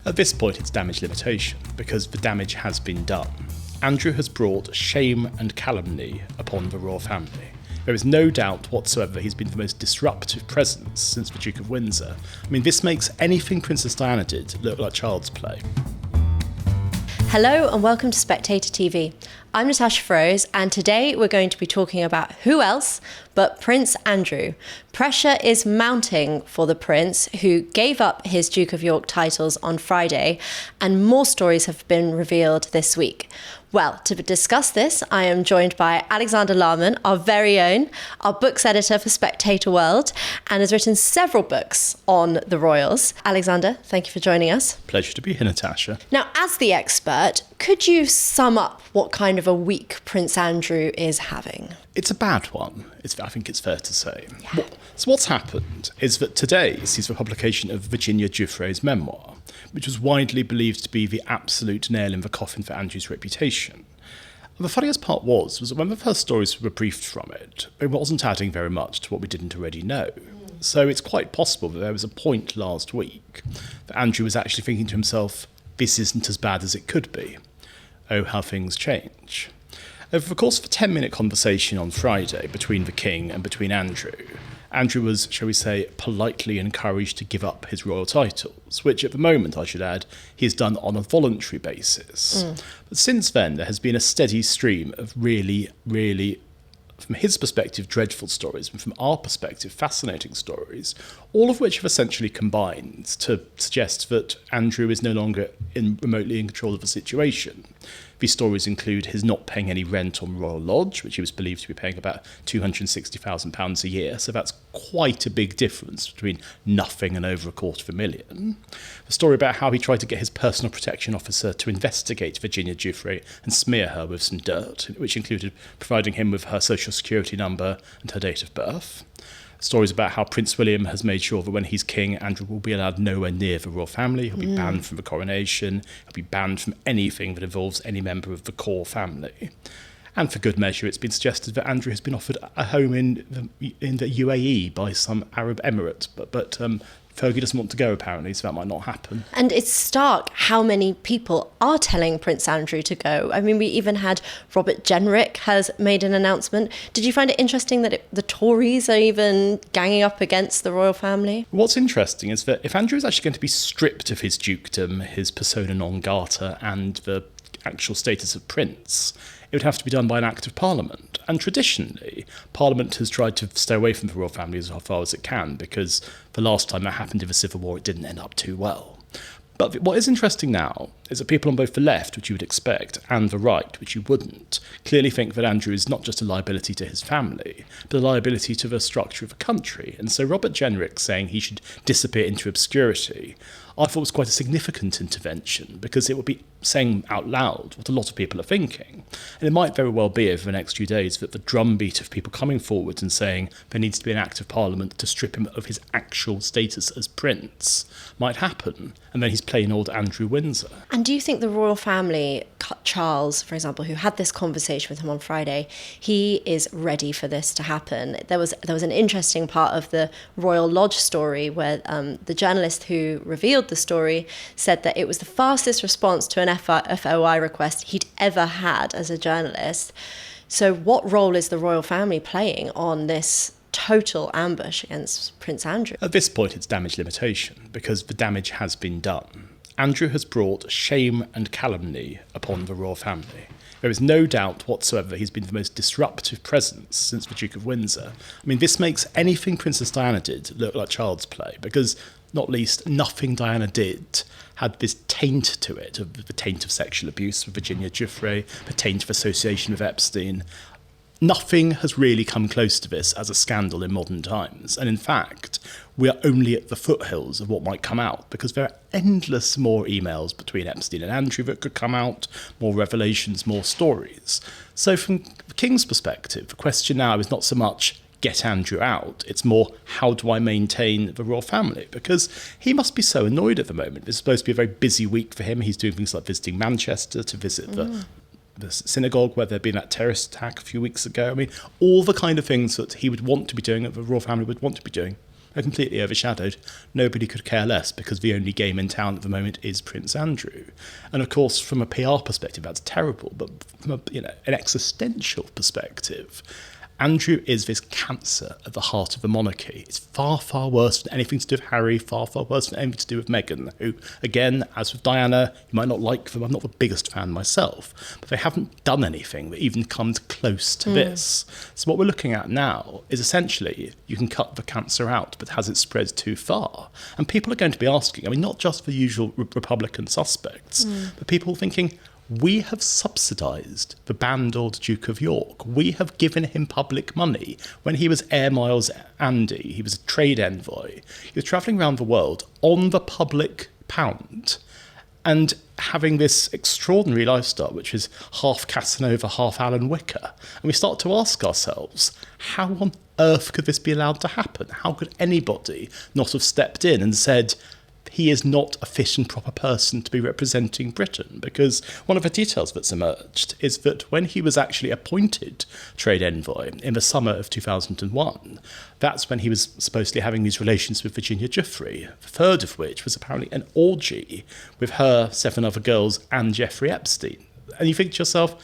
At this point it's damage limitation, because the damage has been done. Andrew has brought shame and calumny upon the royal family. There is no doubt whatsoever he's been the most disruptive presence since the Duke of Windsor. I mean, this makes anything Princess Diana did look like child's play. Hello and welcome to Spectator TV. I'm Natasha Feroze, and today we're going to be talking about who else but Prince Andrew. Pressure is mounting for the prince, who gave up his Duke of York titles on Friday, and more stories have been revealed this week. Well, to discuss this, I am joined by Alexander Larman, our very own, our books editor for Spectator World, and has written several books on the royals. Alexander, thank you for joining us. Pleasure to be here, Natasha. Now, as the expert, could you sum up what kind of a week Prince Andrew is having? It's a bad one, I think it's fair to say. Yeah. So what's happened is that today sees the publication of Virginia Giuffre's memoir, which was widely believed to be the absolute nail in the coffin for Andrew's reputation. And the funniest part was that when the first stories were briefed from it wasn't adding very much to what we didn't already know. So it's quite possible that there was a point last week that Andrew was actually thinking to himself, this isn't as bad as it could be. Oh, how things change. Over the course of a 10-minute conversation on Friday between the King and between Andrew was, shall we say, politely encouraged to give up his royal titles, which at the moment, I should add, he has done on a voluntary basis. But since then, there has been a steady stream of really, from his perspective, dreadful stories, and from our perspective, fascinating stories, all of which have essentially combined to suggest that Andrew is no longer remotely in control of the situation. These stories include his not paying any rent on Royal Lodge, which he was believed to be paying about £260,000 a year, so that's quite a big difference between nothing and over £250,000. The story about how he tried to get his personal protection officer to investigate Virginia Giuffre and smear her with some dirt, which included providing him with her social security number and her date of birth. Stories about how Prince William has made sure that when he's king, Andrew will be allowed nowhere near the royal family. He'll be banned from the coronation. He'll be banned from anything that involves any member of the core family. And for good measure, it's been suggested that Andrew has been offered a home in the UAE by some Arab emirate. But Fergie doesn't want to go, apparently, so that might not happen. And it's stark how many people are telling Prince Andrew to go. I mean, we even had Robert Jenrick has made an announcement. Did you find it interesting that the Tories are even ganging up against the royal family? What's interesting is that if Andrew is actually going to be stripped of his dukedom, his persona non grata, and the actual status of prince, it would have to be done by an Act of Parliament. And traditionally, Parliament has tried to stay away from the royal family as far as it can, because the last time that happened in the Civil War, it didn't end up too well. But what is interesting now is that people on both the left, which you would expect, and the right, which you wouldn't, clearly think that Andrew is not just a liability to his family, but a liability to the structure of the country. And so Robert Jenrick saying he should disappear into obscurity, I thought was quite a significant intervention, because it would be saying out loud what a lot of people are thinking. And it might very well be over the next few days that the drumbeat of people coming forward and saying there needs to be an Act of Parliament to strip him of his actual status as prince might happen, and then he's plain old Andrew Windsor. And do you think the royal family, Charles, for example, who had this conversation with him on Friday, he is ready for this to happen? There was an interesting part of the Royal Lodge story where the journalist who revealed the story said that it was the fastest response to an FOI request he'd ever had as a journalist. So what role is the royal family playing on this total ambush against Prince Andrew? At this point, it's damage limitation, because the damage has been done. Andrew has brought shame and calumny upon the royal family. There is no doubt whatsoever he's been the most disruptive presence since the Duke of Windsor. I mean, this makes anything Princess Diana did look like child's play, because, not least, nothing Diana did had this taint to it, the taint of sexual abuse with Virginia Giuffre, the taint of association with Epstein. Nothing has really come close to this as a scandal in modern times. And in fact, we are only at the foothills of what might come out, because there are endless more emails between Epstein and Andrew that could come out, more revelations, more stories. So from the King's perspective, the question now is not so much get Andrew out, it's more how do I maintain the royal family? Because he must be so annoyed at the moment. It's supposed to be a very busy week for him. He's doing things like visiting Manchester to visit the synagogue where there'd been that terrorist attack a few weeks ago. I mean, all the kind of things that he would want to be doing, that the royal family would want to be doing, are completely overshadowed. Nobody could care less because the only game in town at the moment is Prince Andrew. And of course, from a PR perspective, that's terrible. But from an existential perspective, Andrew is this cancer at the heart of the monarchy. It's far, far worse than anything to do with Harry, far, far worse than anything to do with Meghan, who, again, as with Diana, you might not like them. I'm not the biggest fan myself, but they haven't done anything that even comes close to this. So what we're looking at now is essentially you can cut the cancer out, but has it spread too far? And people are going to be asking, not just the usual Republican suspects, but people thinking, we have subsidised the banned Duke of York. We have given him public money. When he was Air Miles Andy, he was a trade envoy. He was travelling around the world on the public pound and having this extraordinary lifestyle, which is half Casanova, half Alan Wicker. And we start to ask ourselves, how on earth could this be allowed to happen? How could anybody not have stepped in and said, he is not a fit and proper person to be representing Britain? Because one of the details that's emerged is that when he was actually appointed trade envoy in the summer of 2001, that's when he was supposedly having these relations with Virginia Giuffre, the third of which was apparently an orgy with her 7 other girls and Jeffrey Epstein. And you think to yourself,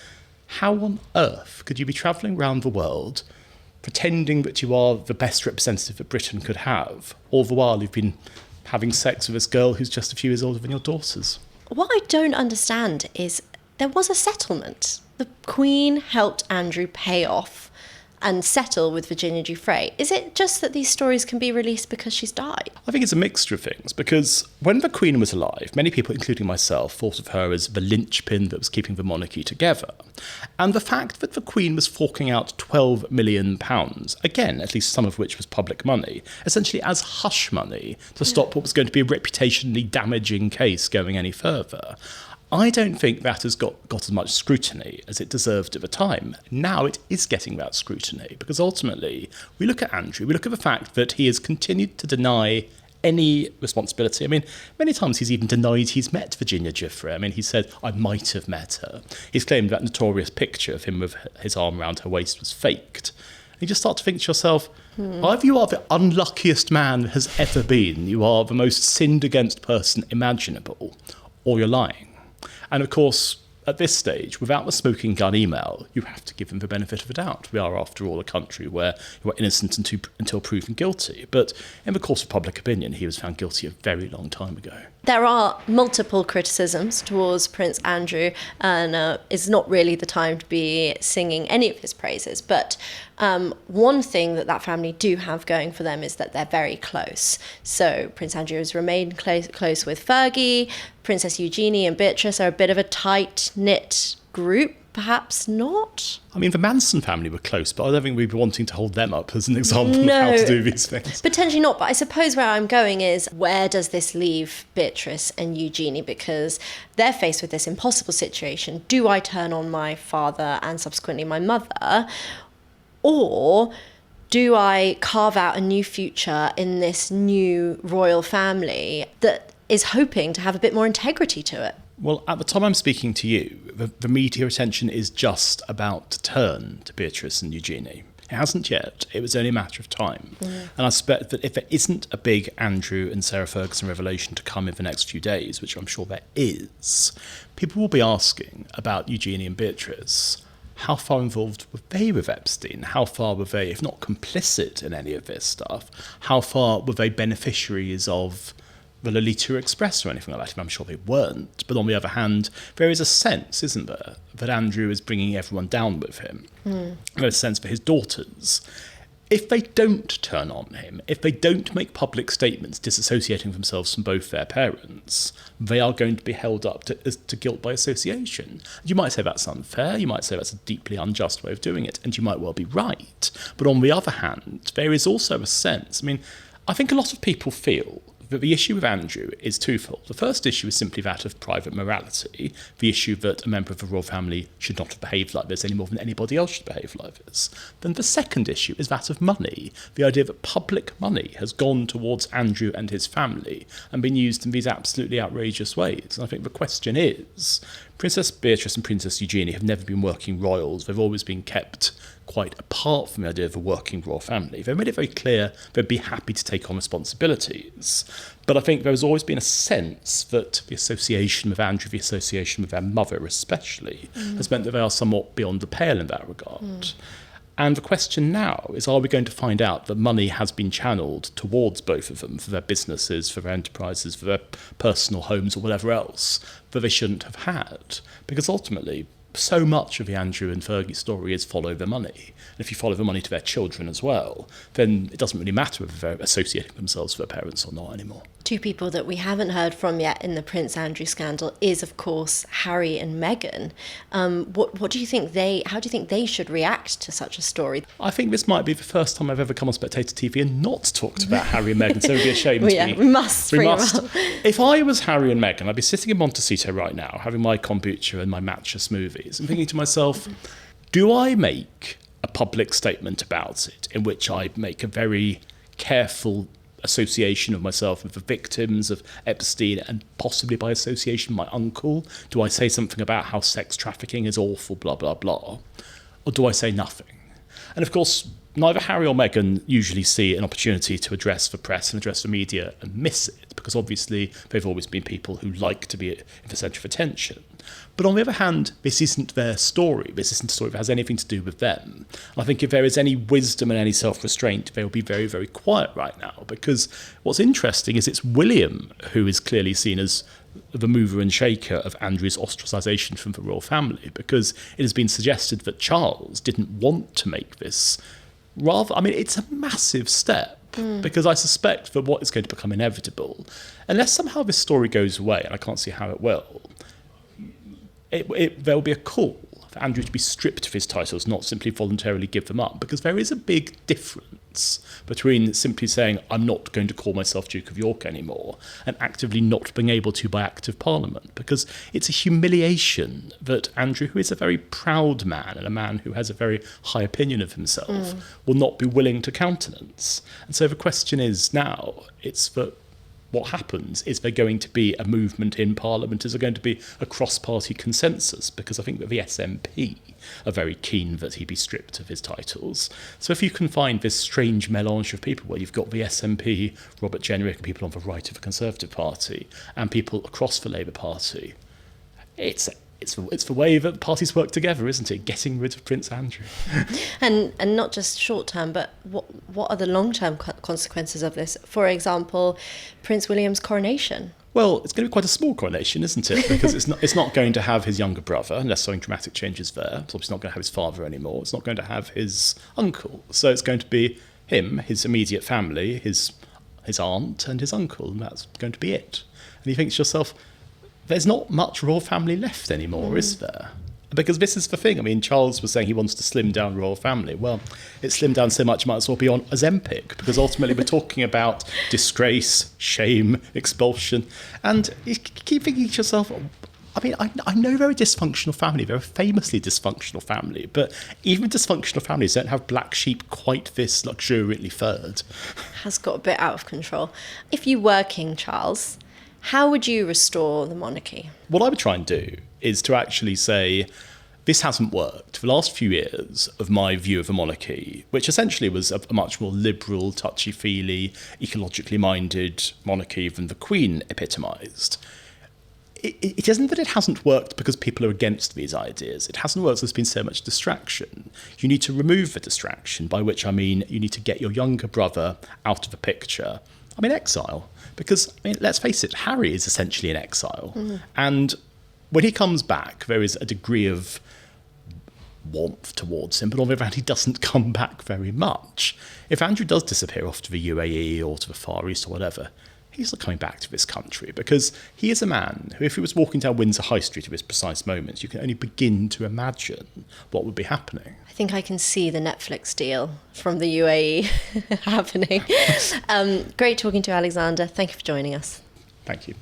how on earth could you be travelling around the world pretending that you are the best representative that Britain could have, all the while you've been having sex with this girl who's just a few years older than your daughters? What I don't understand is there was a settlement. The Queen helped Andrew pay off and settle with Virginia Giuffre. Is it just that these stories can be released because she's died? I think it's a mixture of things, because when the Queen was alive, many people, including myself, thought of her as the linchpin that was keeping the monarchy together. And the fact that the Queen was forking out £12 million, again, at least some of which was public money, essentially as hush money to stop what was going to be a reputationally damaging case going any further, I don't think that has got as much scrutiny as it deserved at the time. Now it is getting that scrutiny, because ultimately we look at Andrew, we look at the fact that he has continued to deny any responsibility. Many times he's even denied he's met Virginia Giuffre. He said, I might have met her. He's claimed that notorious picture of him with his arm around her waist was faked. And you just start to think to yourself, either you are the unluckiest man there has ever been, you are the most sinned against person imaginable, or you're lying. And of course, at this stage, without the smoking gun email, you have to give him the benefit of the doubt. We are, after all, a country where you are innocent until proven guilty. But in the course of public opinion, he was found guilty a very long time ago. There are multiple criticisms towards Prince Andrew, and it's not really the time to be singing any of his praises. But one thing that family do have going for them is that they're very close. So Prince Andrew has remained close with Fergie. Princess Eugenie and Beatrice are a bit of a tight-knit group. Perhaps not. The Manson family were close, but I don't think we'd be wanting to hold them up as an example of how to do these things. Potentially not, but I suppose where I'm going is, where does this leave Beatrice and Eugenie? Because they're faced with this impossible situation. Do I turn on my father and subsequently my mother? Or do I carve out a new future in this new royal family that is hoping to have a bit more integrity to it? Well, at the time I'm speaking to you, the media attention is just about to turn to Beatrice and Eugenie. It hasn't yet. It was only a matter of time. And I suspect that if there isn't a big Andrew and Sarah Ferguson revelation to come in the next few days, which I'm sure there is, people will be asking about Eugenie and Beatrice. How far involved were they with Epstein? How far were they, if not complicit in any of this stuff, how far were they beneficiaries of the Lolita Express or anything like that? I'm sure they weren't. But on the other hand, there is a sense, isn't there, that Andrew is bringing everyone down with him. There's a sense for his daughters. If they don't turn on him, if they don't make public statements disassociating themselves from both their parents, they are going to be held up to guilt by association. You might say that's unfair, you might say that's a deeply unjust way of doing it, and you might well be right. But on the other hand, there is also a sense, I think a lot of people feel that the issue with Andrew is twofold. The first issue is simply that of private morality, the issue that a member of the royal family should not have behaved like this any more than anybody else should behave like this. Then the second issue is that of money, the idea that public money has gone towards Andrew and his family and been used in these absolutely outrageous ways. And I think the question is, Princess Beatrice and Princess Eugenie have never been working royals. They've always been kept quite apart from the idea of a working royal family. They've made it very clear they'd be happy to take on responsibilities. But I think there's always been a sense that the association with Andrew, the association with their mother especially, has meant that they are somewhat beyond the pale in that regard. And the question now is, are we going to find out that money has been channeled towards both of them for their businesses, for their enterprises, for their personal homes or whatever else that they shouldn't have had? Because ultimately, so much of the Andrew and Fergie story is follow the money. And if you follow the money to their children as well, then it doesn't really matter if they're associating themselves with their parents or not anymore. Two people that we haven't heard from yet in the Prince Andrew scandal is, of course, Harry and Meghan. What do you think how do you think they should react to such a story? I think this might be the first time I've ever come on Spectator TV and not talked about Harry and Meghan, so it would be a shame we must. If I was Harry and Meghan, I'd be sitting in Montecito right now, having my kombucha and my matcha smoothies, and thinking to myself, do I make a public statement about it in which I make a very careful association of myself with the victims of Epstein and possibly by association my uncle? Do I say something about how sex trafficking is awful, blah, blah, blah? Or do I say nothing? And of course, neither Harry or Meghan usually see an opportunity to address the press and address the media and miss it, because obviously they've always been people who like to be in the centre of attention. But on the other hand, this isn't their story. This isn't a story that has anything to do with them. And I think if there is any wisdom and any self-restraint, they will be very, very quiet right now, because what's interesting is it's William who is clearly seen as the mover and shaker of Andrew's ostracisation from the royal family, because it has been suggested that Charles didn't want to make this. It's a massive step, because I suspect that what is going to become inevitable, unless somehow this story goes away, and I can't see how it will, there will be a call for Andrew to be stripped of his titles, not simply voluntarily give them up, because there is a big difference between simply saying, I'm not going to call myself Duke of York anymore, and actively not being able to by Act of Parliament, because it's a humiliation that Andrew, who is a very proud man and a man who has a very high opinion of himself, will not be willing to countenance. And so the question is now, it's that what happens? Is there going to be a movement in Parliament? Is there going to be a cross-party consensus? Because I think that the SNP are very keen that he be stripped of his titles. So if you can find this strange melange of people where you've got the SNP, Robert Jenrick, and people on the right of the Conservative Party, and people across the Labour Party, it's the way that parties work together, isn't it? Getting rid of Prince Andrew. And not just short term, but what are the long term consequences of this? For example, Prince William's coronation. Well, it's going to be quite a small coronation, isn't it? Because it's not going to have his younger brother, unless something dramatic changes there. It's obviously not going to have his father anymore. It's not going to have his uncle. So it's going to be him, his immediate family, his aunt and his uncle, and that's going to be it. And you think to yourself, there's not much royal family left anymore, is there? Because this is the thing. I mean, Charles was saying he wants to slim down royal family. Well, it's slimmed down so much, might as well be on Ozempic, because ultimately we're talking about disgrace, shame, expulsion. And you keep thinking to yourself, I know they're a dysfunctional family. They're a famously dysfunctional family. But even dysfunctional families don't have black sheep quite this luxuriantly furred. Has got a bit out of control. If you were King Charles, how would you restore the monarchy? What I would try and do is to actually say, this hasn't worked. For the last few years of my view of the monarchy, which essentially was a much more liberal, touchy-feely, ecologically minded monarchy than the Queen epitomised, it isn't that it hasn't worked because people are against these ideas. It hasn't worked because there's been so much distraction. You need to remove the distraction, by which I mean you need to get your younger brother out of the picture. Exile. Because, let's face it, Harry is essentially in exile. And when he comes back, there is a degree of warmth towards him, but on the other hand, he doesn't come back very much. If Andrew does disappear off to the UAE or to the Far East or whatever, he's not coming back to this country, because he is a man who, if he was walking down Windsor High Street at this precise moment, you can only begin to imagine what would be happening. I think I can see the Netflix deal from the UAE happening. Great talking to Alexander. Thank you for joining us. Thank you.